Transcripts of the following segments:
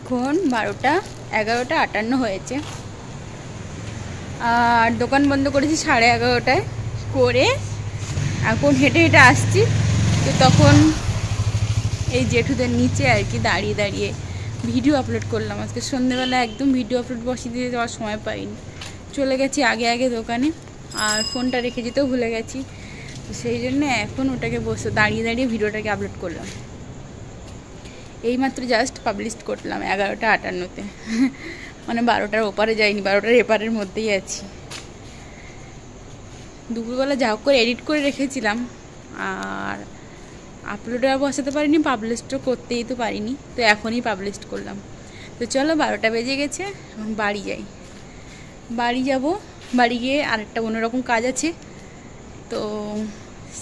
এখন 12টা 11:58 হয়েছে আর দোকান বন্ধ করেছি 11:30টায় করে এখন হেঁটে হেঁটে আসছি। তো তখন এই জেঠুদের নিচে আর কি দাঁড়িয়ে দাঁড়িয়ে ভিডিও আপলোড করলাম। আজকে সন্ধ্যেবেলা একদম ভিডিও আপলোড বসিয়ে দিয়ে যাওয়ার সময় পাইনি, চলে গেছি আগে আগে দোকানে আর ফোনটা রেখে যেতেও ভুলে গেছি। তো সেই জন্য এখন ওটাকে বসে দাঁড়িয়ে দাঁড়িয়ে ভিডিওটাকে আপলোড করলাম। এইমাত্র জাস্ট পাবলিশ করলাম 11:58-তে, মানে 12টার ওপারে যাইনি, 12টার এপারের মধ্যেই আছি। দুপুরবেলা যা হোক করে এডিট করে রেখেছিলাম আর আপলোডে আর বসাতে পারিনি, পাবলিশটা করতেই তো পারিনি, তো এখনই পাবলিশ করলাম। তো চলো 12টা বেজে গেছে, এখন বাড়ি যাই। বাড়ি যাব, বাড়ি গিয়ে আরেকটা অন্যরকম কাজ আছে, তো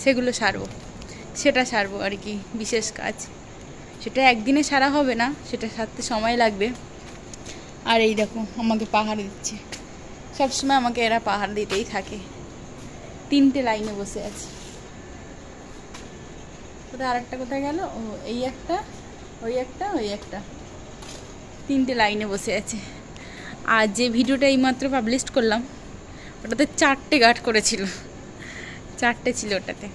সেগুলো সারবো আর কি, বিশেষ কাজ। সেটা একদিনে সারা হবে না, সেটা সারতে সময় লাগবে। আর এই দেখো আমাকে পাহাড় দিচ্ছে, সবসময় আমাকে এরা পাহাড় দিতেই থাকে। 3টে লাইনে বসে আছে। কোথায় আরেকটা কোথায় গেল? ও এই একটা, ওই একটা, ওই একটা, 3টে লাইনে বসে আছে। আর যে ভিডিওটা এইমাত্র পাবলিশ করলাম ওটাতে 4টে গার্ড করেছিল, 4টে ছিল ওটাতে।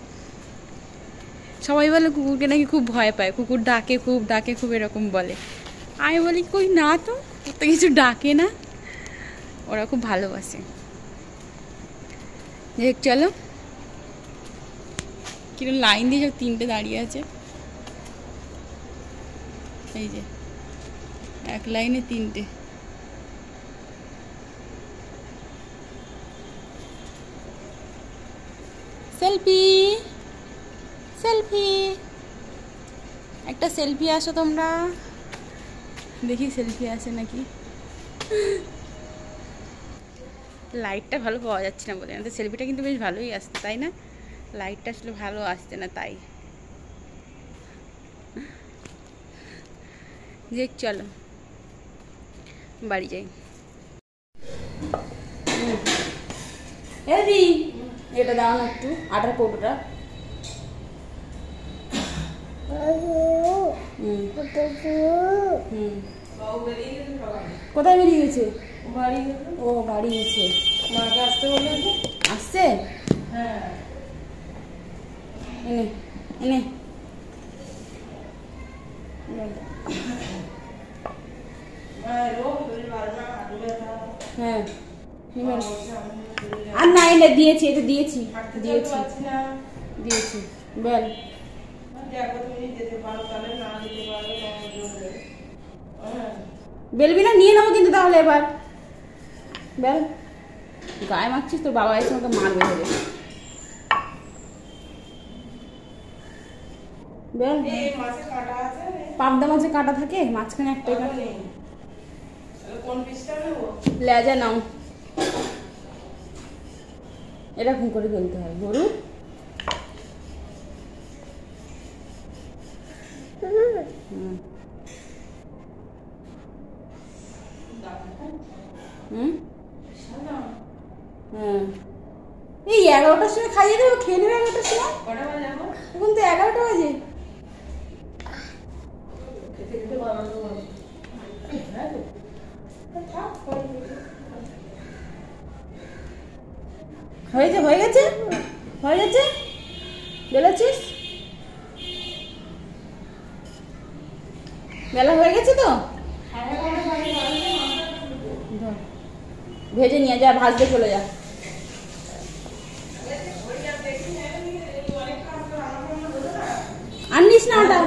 সবাই বলে কুকুরকে নাকি খুব ভয় পায়, কুকুর ডাকে খুব এরকম বলে। আমি বলি কই না তো, তো কিছু ডাকে না, ওরা খুব ভালোবাসে। দেখ চলো কিরকম লাইন দিয়ে সব 3টে দাঁড়িয়ে আছে, এই যে এক লাইনে 3টে। সেলফি সেলফি, একটা সেলফি আসো তোমরা, দেখি সেলফি আসে নাকি। লাইটটা ভালো পাওয়া যাচ্ছে না বলে, তো সেলফিটা কিন্তু বেশ ভালোই আসছে, তাই না? লাইটটা আসলে ভালো আসছে না তাই। যে চলো বাড়ি যাই। এটা দাও না একটু, আটার কৌটোটা। কোথায় বেরিয়ে গেছে? ও বাড়ি গেছে, মাকে আসতে বললে। আসছে? হ্যাঁ, এনে এনে হ্যাঁ আর না এনে দিয়েছি, এটা দিয়েছি দিয়েছি দিয়েছি। বল বেলবি না, নিয়ে নেবো কিন্তু তাহলে এবার। বেল গায়ে মাখছিস, তোর বাবা এসে আমাকে মারবে ধরে। বেল পাবদা মাছে কাঁটা থাকে, মাঝখানে একটাই কাঁটা। লেজা নাও, এরকম করে ফেলতে হয় গরু। হ্যাঁ এই 11টার সময় খাইয়ে দেবো, খেয়ে নেবে 11টার সময়। এখন তো 11টা বাজে। হয়ে গেছে বেলাচ্ছিস, বেলা হয়ে গেছে তো। ভেজে নিয়ে যা, ভাজতে চলে যা। আনিস না ওটা,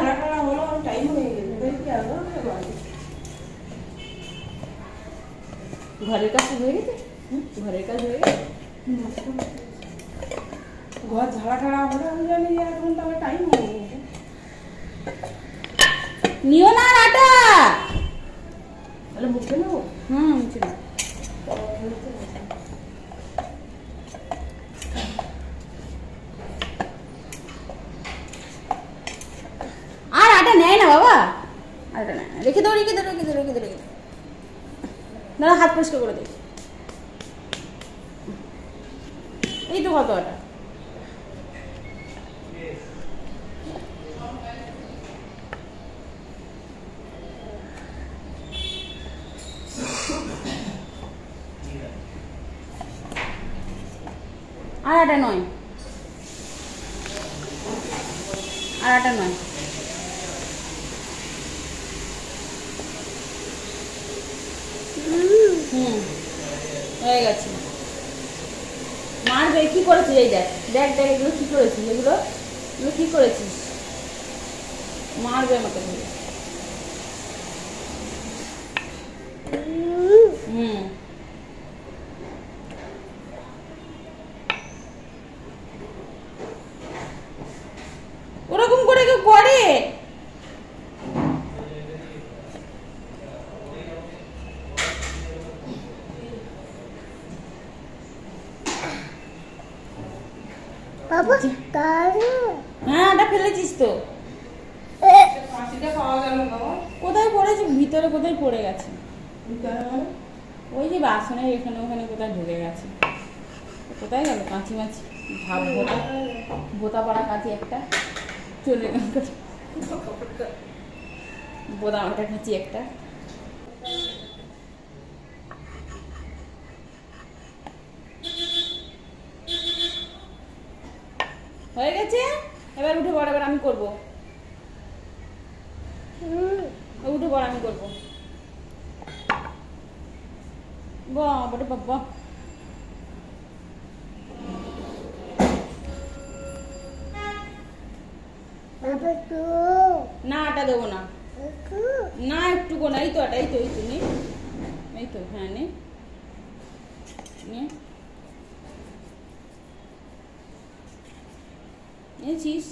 ঘরের কাজ হয়ে গেছে, ঘরের কাজ হয়ে গেছে। ঘর ঝাড়া ঠাড়া হলে আমি জানি এখন তো আমার টাইম হয়ে গেছে। নিও না আটা, তাহলে মুখে নেবো। মুখে নেবো। আর আটা নেয় না বাবা, আটা নেয় না, রেখে দাও দাঁড়া, হাত পরিষ্কার করে দে। এই তো কত আটা। আর আটা নয়, আর আটা নয়। হয়ে গেছে। মারবে, কি করেছিস? এই দেখ দেখ দেখ, এগুলো কি করেছিস? এগুলো এগুলো কি করেছিস? মারবে আমাকে। ওরকম করে কেউ করে? হ্যাঁ, এটা ফেলেছিস তো। কোথায় পড়েছে? ভিতরে কোথায় পড়ে গেছে? ওই যে বাসনের এখানে ওখানে কোথায় ঢুকে গেছে। কোথায় গেল কাঁচি মাছি? ভাব ভোতা ভোতা পাড়া কাঁচি একটা চলে গেল। বোদা একটা কাঁচি একটা। হয়ে গেছে, এবার উঠে পড়। এবার আমি করবো। উঠে পড়, আমি করবো। বাবা বাবা, না আটা দেবো না, না একটুকু না। এই তো আটা, এই তো নে, এই তো। হ্যাঁ নে, নিয়েছিস?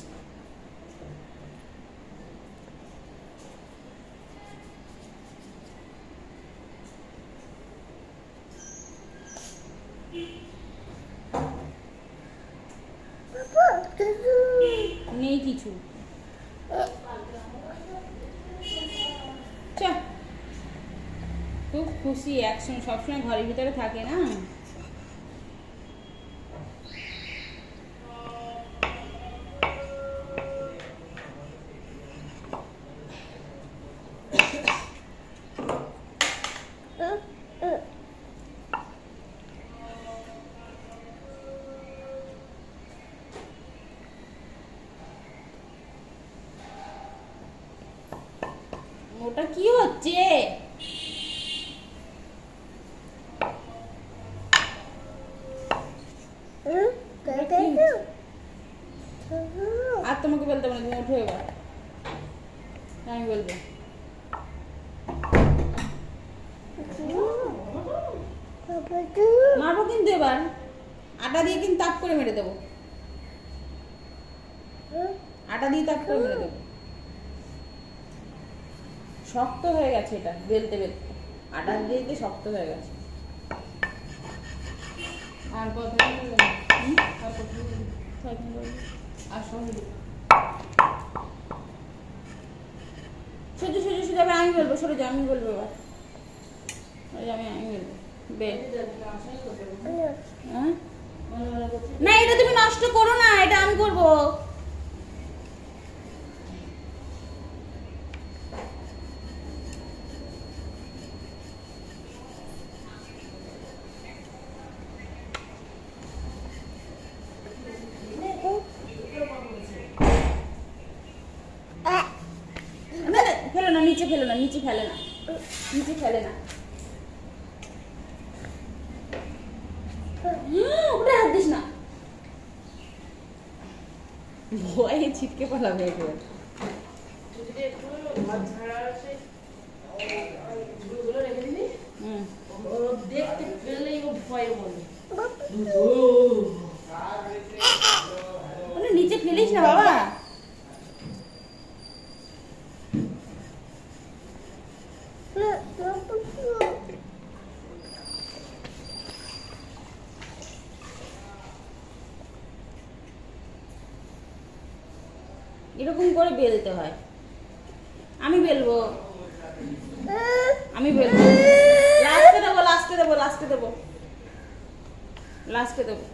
নেই কিছু। খুব খুশি, একসঙ্গে সবসময় ঘরের ভিতরে থাকে না। ওটা কি হচ্ছে? আর তোমাকে বলতে পারো, তুমি উঠো এবার, আমি বলবো। মারবো কিন্তু এবার, আটা দিয়ে কিন্তু তাপ করে মেরে দেবো। আটা দিয়ে তাপ করে মেরে দেবো। শক্ত হয়ে গেছে এটা, বেলতে বেলতে আটা দিয়ে শক্ত হয়ে গেছে। আর কত সোজা সোজা সোজা। আমি বলবো, সরে যা, আমি বলবো এবার। আমি বলবো না, এটা তুমি নষ্ট করো না, এটা আমি করবো। ফেলো না, নিচে ফেলো না, নিচে ফেলে না, নিচে ফেলে না। ওটা হাত দিস না, ভয়ে ছিটকে পালাবে একেবারে। দেখতে পেলেই ও ভয়ে বলে। নিচে ফেলিস না বাবা। এরকম করে বেলতে হয়। আমি বেলবো, আমি বেলবো। লাস্টে দেবো, লাস্টে দেবো, লাস্টে দেবো, লাস্টে দেবো।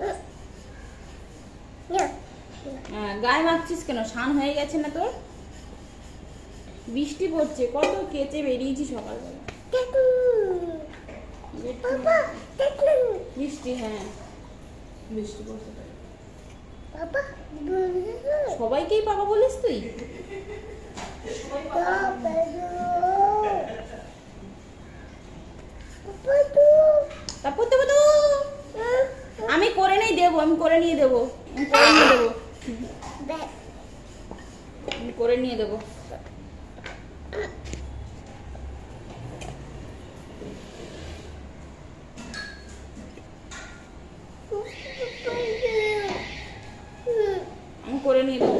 হ্যাঁ, গায়ে মাখছিস কেন? স্নান হয়ে গেছে না তোর? বৃষ্টি পড়ছে, কত কেচে বেরিয়েছি সকালবেলা। বৃষ্টি, হ্যাঁ বৃষ্টি পড়ছে। সবাইকেই বাবা বলিস তুই? তারপর দেবো তো আমি করে নিয়ে দেবো, আমি করে নিয়ে দেবো, আমি করে নিয়ে দেবো। আমি করে নিয়ে দেবো,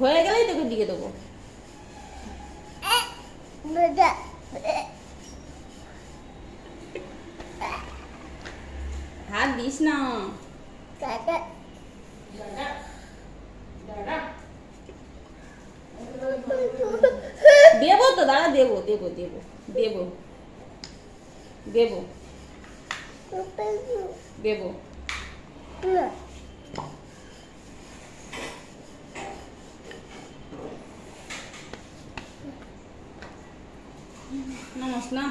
হয়ে গেলেই তোকে দিয়ে দেবো। হাত দিস না। দেবো তো, দাঁড়া, দেবো দেবো দেবো দেবো দেবো দেবো। নামাস না।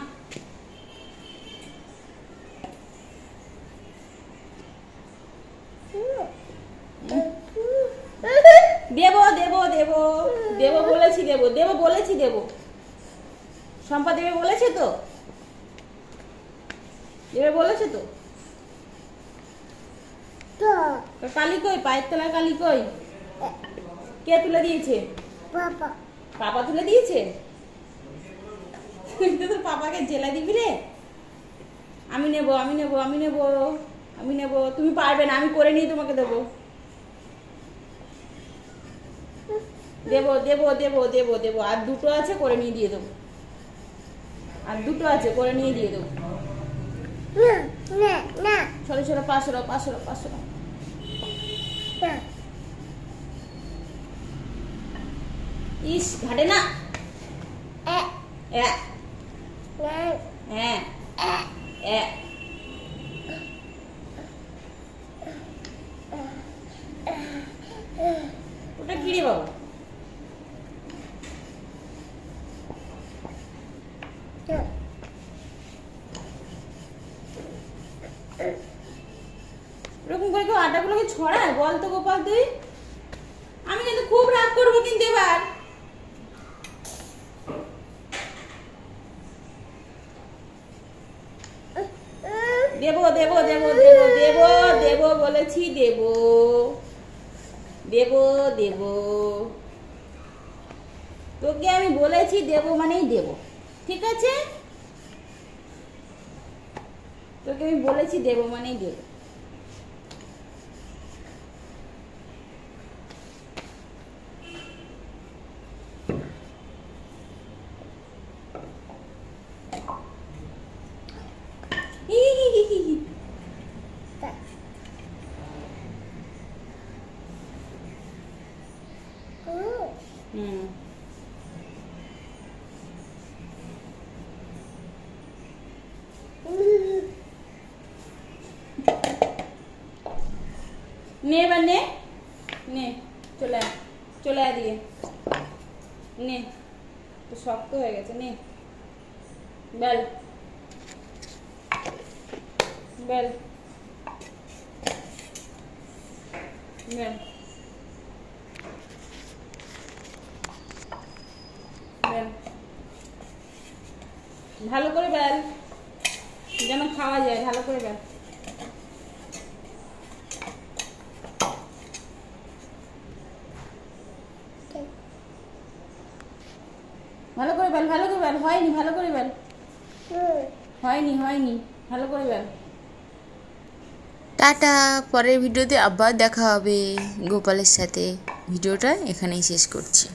দেবো দেবো দেবো দেবো বলেছি, দেবো দেবো বলেছি, দেবো। শম্পা দেবে বলেছে তো, দেবে বলেছে তো। কালি কই? পায়ের তলা কালি কই? কে তুলে দিয়েছে? পাপা তুলে দিয়েছে। তোর পাপাকে জেলা দিবি রে? আমি নেবো, আমি নেবো, আমি নেবো, আমি নেবো। তুমি পারবে না, আমি করে নিয়ে তোমাকে দেবো। দেবো দেবো দেবো দেবো দেবো। আর দুটো আছে, করে নিয়ে দিয়ে দেবো। আর দুটো আছে, করে নিয়ে দিয়ে দেবো। সরে সরে, পাশে রাও, পাশে রাও, পাশে রাও। ইস, ঘাটে না। হ্যাঁ, ওটা কি রে বাবা? এরকম করে কেউ আটাগুলোকে ছড়ায়? বল তো গোপাল তুই। আমি কিন্তু খুব রাগ করবো কিন্তু এবার। দেবো দেবো দেবো দেবো দেবো দেবো বলেছি, দেবো দেবো দেবো। তোকে আমি বলেছি দেবো মানেই দেবো, ঠিক আছে? তোকে আমি বলেছি দেবো মানেই দেবো। নে এবার নে, নে চলে আয়, চলে আয় দিয়ে নে। তো শক্ত হয়ে গেছে, নে বেল বেল বেল বেল। ভালো করে বেল, যেন খাওয়া যায়। ভালো করে বেল। ভালো করে বেল, ভালো করে বেল। হয়নি, ভালো করে বেল। হয়নি, হয়নি, ভালো করে বেল। টাটা। পরের ভিডিওতে আবার দেখা হবে গোপালের সাথে। ভিডিওটা এখানেই শেষ করছি।